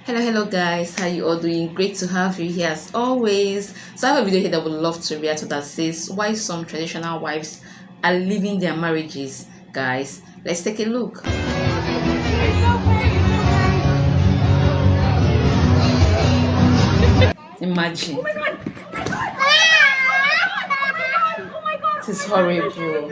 Hello guys, how you all doing? Great to have you here as always. So I have a video here that I would love to react to that says why some traditional wives are leaving their marriages. Guys, let's take a look. Imagine. Oh my god! Oh my god! This is horrible.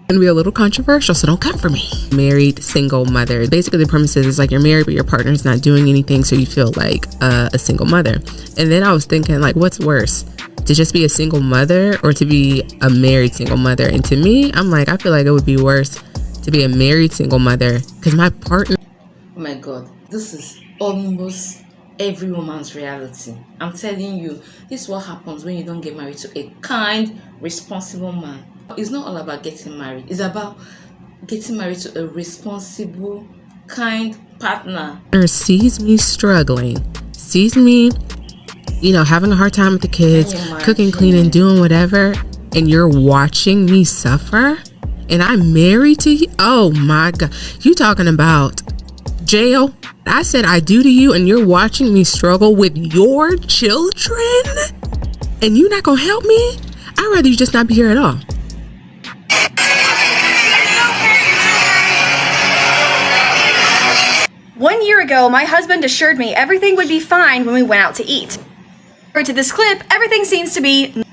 Gonna be a little controversial, so don't come for me. Married single mother. Basically, the premise is like you're married, but your partner's not doing anything, so you feel like a single mother. And then I was thinking, like, what's worse, to just be a single mother or to be a married single mother? And to me, I'm like, I feel like it would be worse to be a married single mother because my partner. Oh my god, this is almost every woman's reality. I'm telling you, this is what happens when you don't get married to a kind, responsible man. It's not all about getting married. It's about getting married to a responsible, kind partner. Sees me struggling, sees me, having a hard time with the kids, cooking, cleaning, doing whatever, and you're watching me suffer, and I'm married to you. Oh my God, you talking about jail? I said I do to you, and you're watching me struggle with your children, and you're not gonna help me? I'd rather you just not be here at all. 1 year ago, my husband assured me everything would be fine when we went out to eat. To this clip, everything seems to be,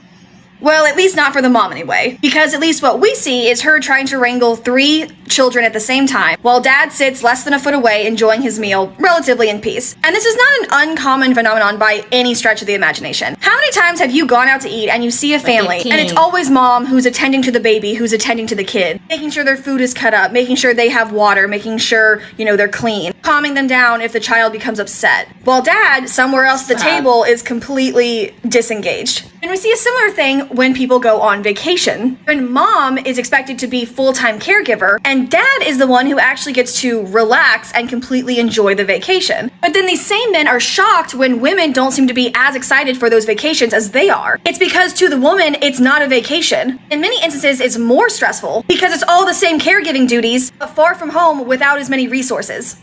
well, at least not for the mom anyway, because at least what we see is her trying to wrangle 3 children at the same time, while dad sits less than a foot away enjoying his meal relatively in peace. And this is not an uncommon phenomenon by any stretch of the imagination. How many times have you gone out to eat and you see a family and it's always mom who's attending to the baby, who's attending to the kid, making sure their food is cut up, making sure they have water, making sure, they're clean, calming them down if the child becomes upset, while dad, somewhere else at the table, is completely disengaged. And we see a similar thing when people go on vacation. When mom is expected to be full-time caregiver, and dad is the one who actually gets to relax and completely enjoy the vacation. But then these same men are shocked when women don't seem to be as excited for those vacations as they are. It's because to the woman, it's not a vacation. In many instances, it's more stressful because it's all the same caregiving duties, but far from home without as many resources.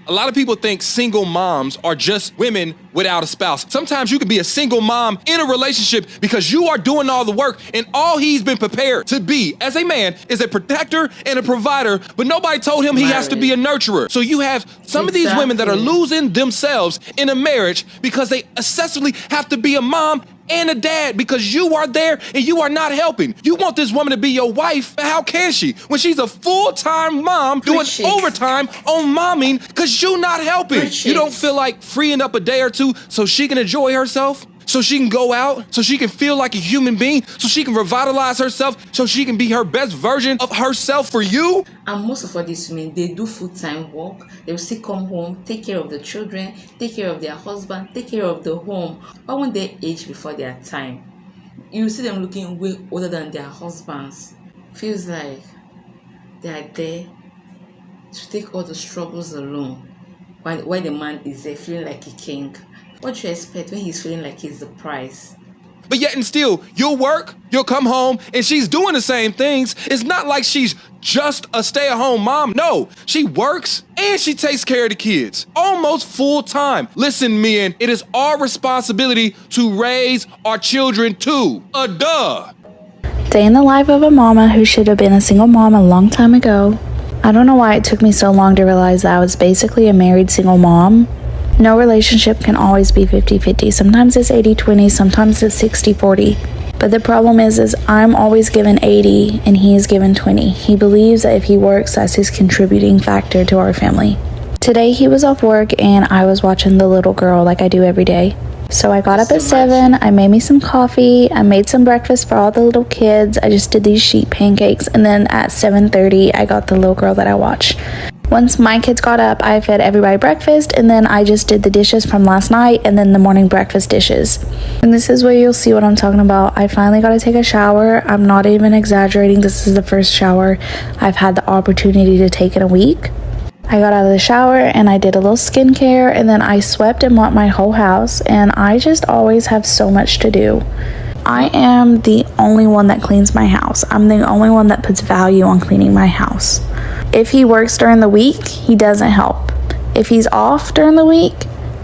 A lot of people think single moms are just women without a spouse. Sometimes you can be a single mom in a relationship because you are doing all the work, and all he's been prepared to be as a man is a protector and a provider, but nobody told him he has to be a nurturer. So you have some of these women that are losing themselves in a marriage because they excessively have to be a mom and a dad because you are there and you are not helping. You want this woman to be your wife, but how can she when she's a full-time mom doing overtime on momming because you're not helping? You don't feel like freeing up a day or two so she can enjoy herself, so she can go out, so she can feel like a human being, so she can revitalize herself, so she can be her best version of herself for you? And most of all these women, they do full-time work. They will still come home, take care of the children, take care of their husband, take care of the home. But when they age before their time, you see them looking way older than their husbands. Feels like they are there to take all the struggles alone, while the man is there feeling like a king. What do you expect when he's feeling like he's the prize? But yet and still, you'll work, you'll come home, and she's doing the same things. It's not like she's just a stay-at-home mom. No, she works and she takes care of the kids, almost full time. Listen, men, it is our responsibility to raise our children too. Duh. Day in the life of a mama who should have been a single mom a long time ago. I don't know why it took me so long to realize that I was basically a married single mom. No relationship can always be 50-50. Sometimes it's 80-20, sometimes it's 60-40. But the problem is I'm always given 80 and he is given 20. He believes that if he works, that's his contributing factor to our family. Today he was off work and I was watching the little girl like I do every day. So I got up at 7, I made me some coffee, I made some breakfast for all the little kids, I just did these sheet pancakes, and then at 7:30 I got the little girl that I watch. Once my kids got up, I fed everybody breakfast, and then I just did the dishes from last night and then the morning breakfast dishes. And this is where you'll see what I'm talking about. I finally got to take a shower. I'm not even exaggerating. This is the first shower I've had the opportunity to take in a week. I got out of the shower and I did a little skincare, and then I swept and mopped my whole house, and I just always have so much to do. I am the only one that cleans my house. I'm the only one that puts value on cleaning my house. If he works during the week, he doesn't help. If he's off during the week,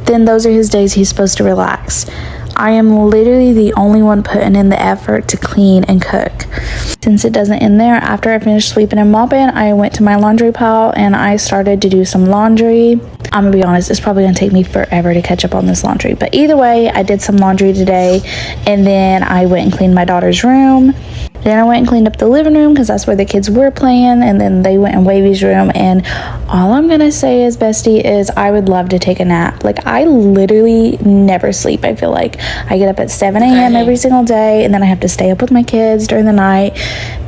then those are his days he's supposed to relax. I am literally the only one putting in the effort to clean and cook. Since it doesn't end there, after I finished sweeping and mopping, I went to my laundry pile and I started to do some laundry. I'm gonna be honest, it's probably gonna take me forever to catch up on this laundry, but either way, I did some laundry today, and then I went and cleaned my daughter's room. Then I went and cleaned up the living room because that's where the kids were playing, and then they went in Wavy's room. And all I'm gonna say is, bestie, is I would love to take a nap. Like, I literally never sleep. I feel like I get up at 7 a.m. every single day, and then I have to stay up with my kids during the night,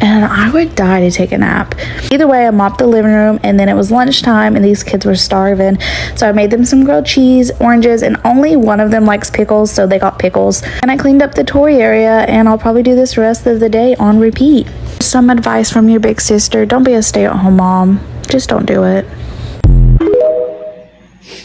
and I would die to take a nap. Either way, I mopped the living room, and then it was lunchtime, and these kids were starving, so I made them some grilled cheese, oranges, and only one of them likes pickles, so they got pickles. And I cleaned up the toy area, and I'll probably do this rest of the day on repeat. Some advice from your big sister: don't be a stay-at-home mom. Just don't do it.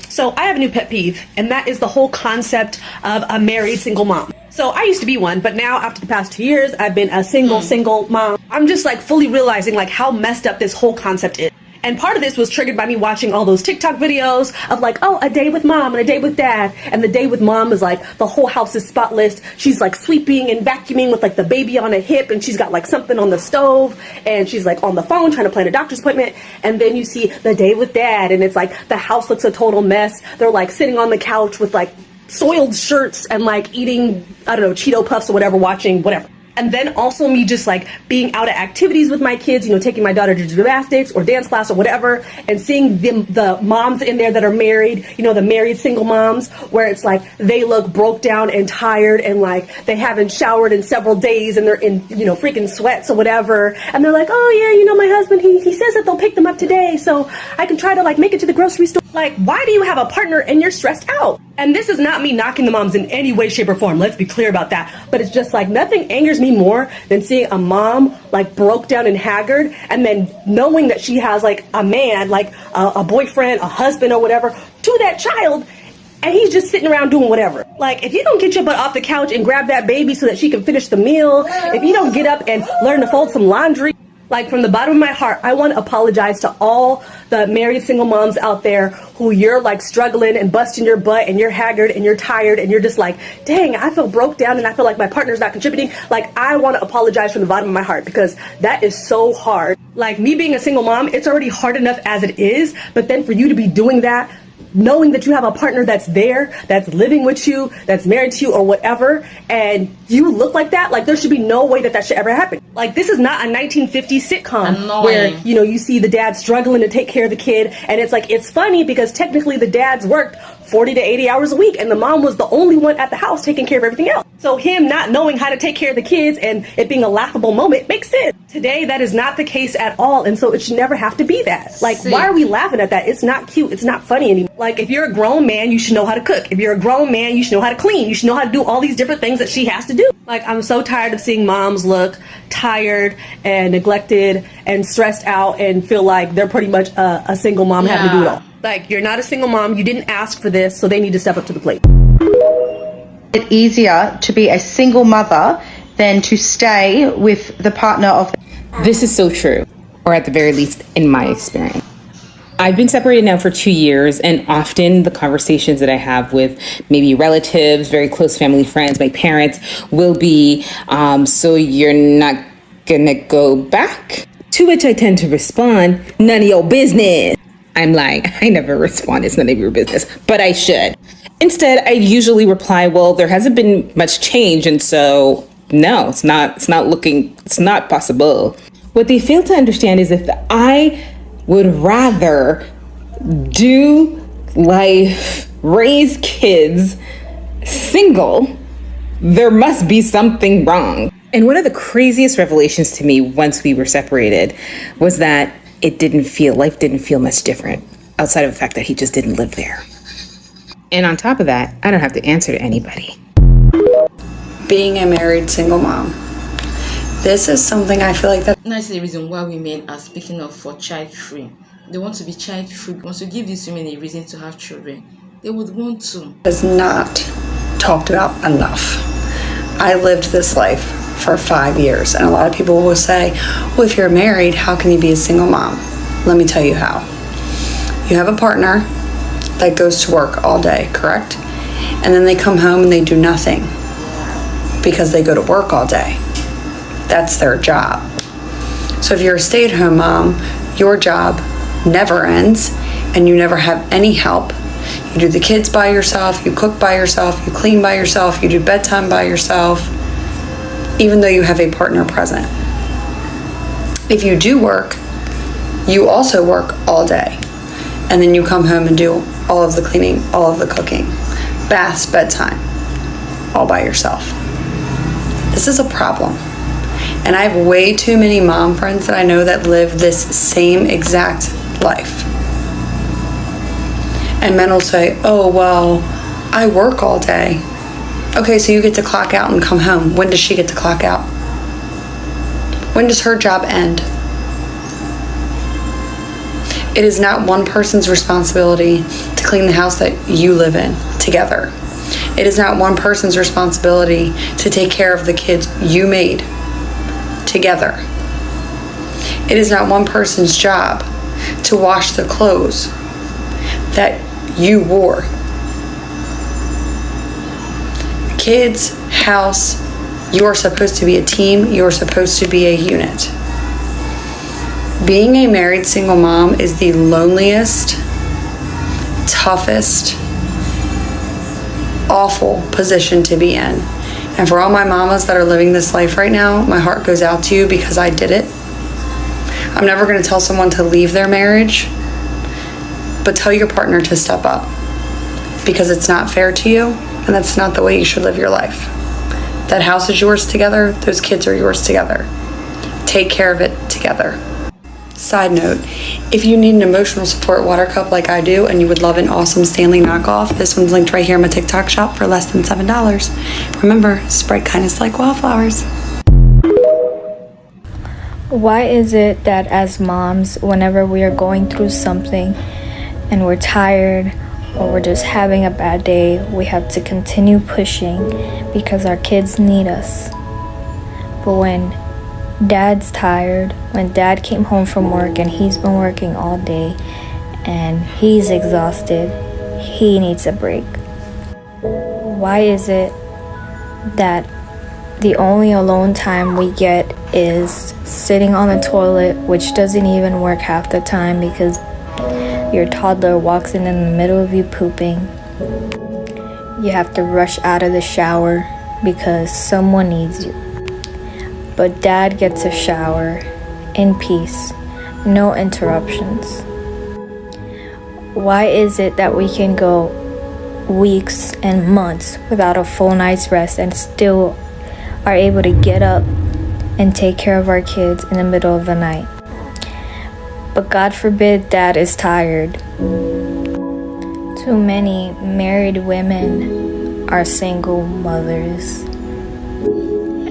So I have a new pet peeve, and that is the whole concept of a married single mom. So I used to be one, but now after the past 2 years, I've been a single mom. I'm just like fully realizing like how messed up this whole concept is. And part of this was triggered by me watching all those TikTok videos of like, oh, a day with mom and a day with dad. And the day with mom is like the whole house is spotless. She's like sweeping and vacuuming with like the baby on a hip, and she's got like something on the stove, and she's like on the phone trying to plan a doctor's appointment. And then you see the day with dad, and it's like the house looks a total mess. They're like sitting on the couch with like soiled shirts and like eating, I don't know, Cheeto Puffs or whatever, watching whatever. And then also me just like being out at activities with my kids, you know, taking my daughter to gymnastics or dance class or whatever, and seeing them, the moms in there that are married, you know, the married single moms, where it's like they look broke down and tired, and like they haven't showered in several days, and they're in, you know, freaking sweats or whatever. And they're like, oh yeah, you know, my husband, he says that they'll pick them up today, so I can try to like make it to the grocery store. Like, why do you have a partner and you're stressed out? And this is not me knocking the moms in any way, shape, or form. Let's be clear about that. But it's just like nothing angers me more than seeing a mom like broke down and haggard, and then knowing that she has like a man, like a boyfriend, a husband or whatever, to that child, and he's just sitting around doing whatever. Like, if you don't get your butt off the couch and grab that baby so that she can finish the meal, if you don't get up and learn to fold some laundry, like, from the bottom of my heart, I want to apologize to all the married single moms out there who you're like struggling and busting your butt, and you're haggard and you're tired and you're just like, dang, I feel broke down and I feel like my partner's not contributing. Like, I want to apologize from the bottom of my heart, because that is so hard. Like, me being a single mom, it's already hard enough as it is, but then for you to be doing that, knowing that you have a partner that's there, that's living with you, that's married to you or whatever, and you look like that, like there should be no way that that should ever happen. Like, this is not a 1950s sitcom where, you know, you see the dad struggling to take care of the kid, and it's like, it's funny because technically the dad's worked 40 to 80 hours a week, and the mom was the only one at the house taking care of everything else. So him not knowing how to take care of the kids and it being a laughable moment makes sense. Today, that is not the case at all, and so it should never have to be that. Like, why are we laughing at that? It's not cute. It's not funny anymore. Like, if you're a grown man, you should know how to cook. If you're a grown man, you should know how to clean. You should know how to do all these different things that she has to do. Like, I'm so tired of seeing moms look tired and neglected and stressed out and feel like they're pretty much a single mom having to do it all. Like, you're not a single mom. You didn't ask for this, so they need to step up to the plate. It's easier to be a single mother than to stay with the partner of... This is so true, or at the very least, in my experience. I've been separated now for 2 years, and often the conversations that I have with maybe relatives, very close family friends, my parents, will be, so you're not gonna go back? To which I tend to respond, none of your business. I'm like, I never respond, it's none of your business, but I should. Instead, I usually reply, well, there hasn't been much change, and so no, it's not possible. What they fail to understand is if I would rather do life, raise kids, single, there must be something wrong. And one of the craziest revelations to me once we were separated was that life didn't feel much different outside of the fact that he just didn't live there. And on top of that, I don't have to answer to anybody. Being a married single mom. This is something I feel like that... That's the reason why women are speaking up for child free. They want to be child-free. They want to give these women a reason to have children. They would want to. Is not talked about enough. I lived this life for 5 years, and a lot of people will say, well, if you're married, how can you be a single mom? Let me tell you how. You have a partner that goes to work all day, correct? And then they come home and they do nothing because they go to work all day. That's their job. So if you're a stay-at-home mom, your job never ends and you never have any help. You do the kids by yourself, you cook by yourself, you clean by yourself, you do bedtime by yourself, even though you have a partner present. If you do work, you also work all day. And then you come home and do all of the cleaning, all of the cooking, baths, bedtime, all by yourself. This is a problem. And I have way too many mom friends that I know that live this same exact life. And men will say, oh, well, I work all day. Okay, so you get to clock out and come home. When does she get to clock out? When does her job end? It is not one person's responsibility to clean the house that you live in together. It is not one person's responsibility to take care of the kids you made together. It is not one person's job to wash the clothes that you wore. Kids, house, you are supposed to be a team, you are supposed to be a unit. Being a married single mom is the loneliest, toughest, awful position to be in. And for all my mamas that are living this life right now, my heart goes out to you because I did it. I'm never going to tell someone to leave their marriage, but tell your partner to step up because it's not fair to you and that's not the way you should live your life. That house is yours together, those kids are yours together. Take care of it together. Side note, if you need an emotional support water cup like I do and you would love an awesome Stanley knockoff, this one's linked right here in my TikTok shop for less than $7. Remember, spread kindness like wildflowers. Why is it that as moms, whenever we are going through something and we're tired or we're just having a bad day, we have to continue pushing because our kids need us? But when Dad's tired, when Dad came home from work and he's been working all day and he's exhausted, he needs a break. Why is it that the only alone time we get is sitting on the toilet, which doesn't even work half the time because your toddler walks in the middle of you pooping? You have to rush out of the shower because someone needs you. But Dad gets a shower in peace, no interruptions. Why is it that we can go weeks and months without a full night's rest and still are able to get up and take care of our kids in the middle of the night? But God forbid Dad is tired. Too many married women are single mothers.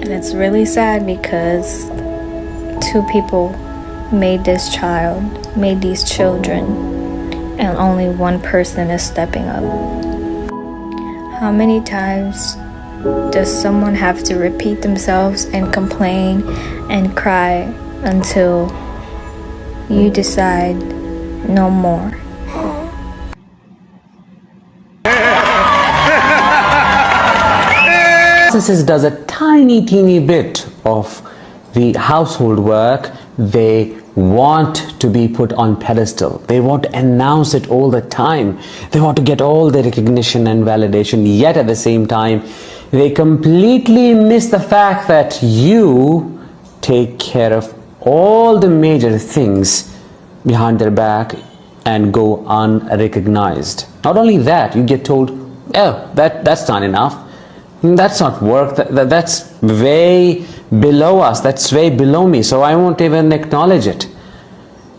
And it's really sad because two people made this child, made these children, and only one person is stepping up. How many times does someone have to repeat themselves and complain and cry until you decide no more? Narcissist does a tiny teeny bit of the household work. They want to be put on pedestal. They want to announce it all the time. They want to get all the recognition and validation, yet at the same time they completely miss the fact that you take care of all the major things behind their back and go unrecognized. Not only that, you get told, oh, that's not enough. That's not work. That's way below us. That's way below me. So I won't even acknowledge it.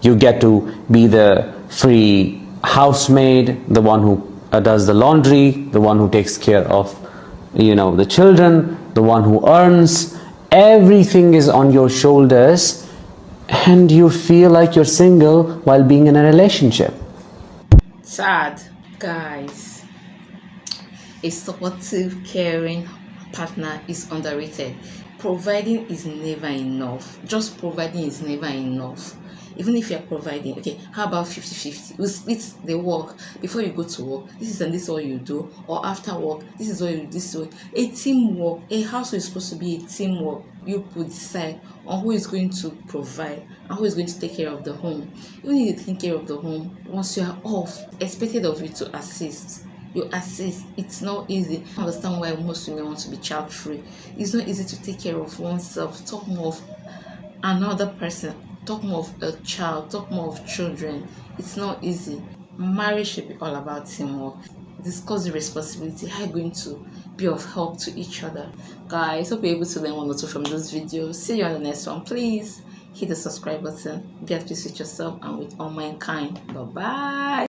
You get to be the free housemaid, the one who does the laundry, the one who takes care of, the children, the one who earns. Everything is on your shoulders and you feel like you're single while being in a relationship. Sad. Guys, a supportive, caring partner is underrated. Providing is never enough. Just providing is never enough. Even if you're providing, okay, how about 50-50? We split the work. Before you go to work, this is all you do, or after work, this is what you do. This way, a teamwork. A household is supposed to be a teamwork. You could decide on who is going to provide and who is going to take care of the home. Even if you're taking care of the home, once you are off, expected of you to assist. You assist. It's not easy. I understand why most women want to be child free. It's not easy to take care of oneself. Talk more of another person. Talk more of a child. Talk more of children. It's not easy. Marriage should be all about teamwork. Discuss the responsibility. How are you going to be of help to each other? Guys, hope you're able to learn one or two from this video. See you on the next one. Please hit the subscribe button. Be at peace with yourself and with all mankind. Bye bye.